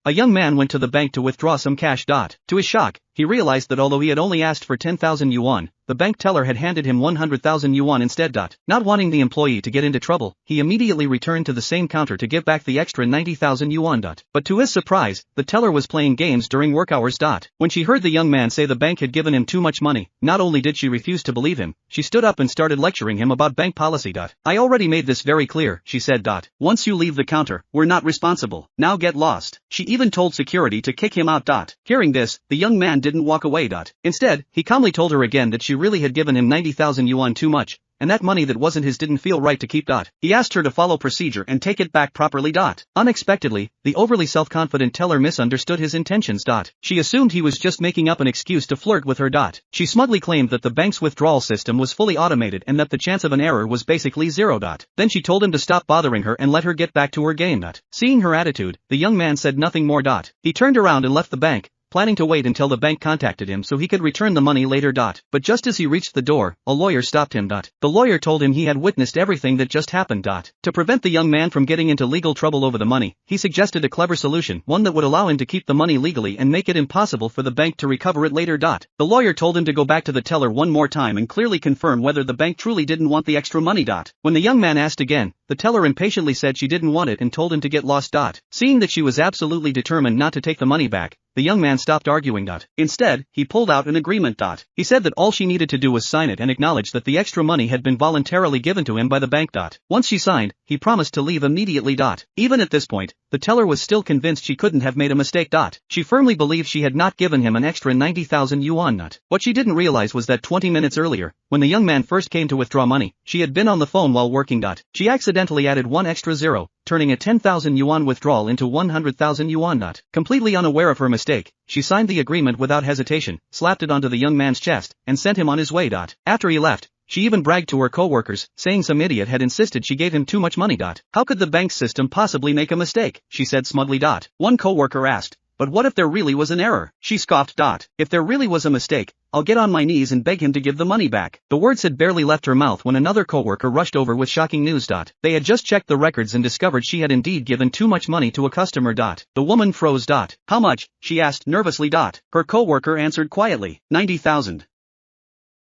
A young man went to the bank to withdraw some cash. To his shock, he realized that although he had only asked for 10,000 yuan, the bank teller had handed him 100,000 yuan instead. Not wanting the employee to get into trouble, he immediately returned to the same counter to give back the extra 90,000 yuan. But to his surprise, the teller was playing games during work hours. When she heard the young man say the bank had given him too much money, not only did she refuse to believe him, she stood up and started lecturing him about bank policy. I already made this very clear, she said. Once you leave the counter, we're not responsible. Now get lost. She even told security to kick him out. Hearing this, the young man didn't walk away. Instead, he calmly told her again that she really had given him 90,000 yuan too much, and that money that wasn't his didn't feel right to keep. He asked her to follow procedure and take it back properly. Unexpectedly, the overly self-confident teller misunderstood his intentions. She assumed he was just making up an excuse to flirt with her. She smugly claimed that the bank's withdrawal system was fully automated and that the chance of an error was basically zero. Then she told him to stop bothering her and let her get back to her game. Seeing her attitude, the young man said nothing more. He turned around and left the bank, planning to wait until the bank contacted him so he could return the money later. But just as he reached the door, a lawyer stopped him. The lawyer told him he had witnessed everything that just happened. To prevent the young man from getting into legal trouble over the money, he suggested a clever solution, one that would allow him to keep the money legally and make it impossible for the bank to recover it later. The lawyer told him to go back to the teller one more time and clearly confirm whether the bank truly didn't want the extra money. When the young man asked again, the teller impatiently said she didn't want it and told him to get lost. Seeing that she was absolutely determined not to take the money back, the young man stopped arguing. Instead, he pulled out an agreement. He said that all she needed to do was sign it and acknowledge that the extra money had been voluntarily given to him by the bank. Once she signed, he promised to leave immediately. Even at this point, the teller was still convinced she couldn't have made a mistake. She firmly believed she had not given him an extra 90,000 yuan. What she didn't realize was that 20 minutes earlier, when the young man first came to withdraw money, she had been on the phone while working. She accidentally added one extra zero, turning a 10,000 yuan withdrawal into 100,000 yuan. Completely unaware of her mistake, she signed the agreement without hesitation, slapped it onto the young man's chest, and sent him on his way. After he left, she even bragged to her co-workers, saying some idiot had insisted she gave him too much money. How could the bank's system possibly make a mistake, she said smugly. One co-worker asked, but what if there really was an error? She scoffed. If there really was a mistake, I'll get on my knees and beg him to give the money back. The words had barely left her mouth when another co-worker rushed over with shocking news. They had just checked the records and discovered she had indeed given too much money to a customer. The woman froze. How much? She asked nervously. Her co-worker answered quietly, 90,000.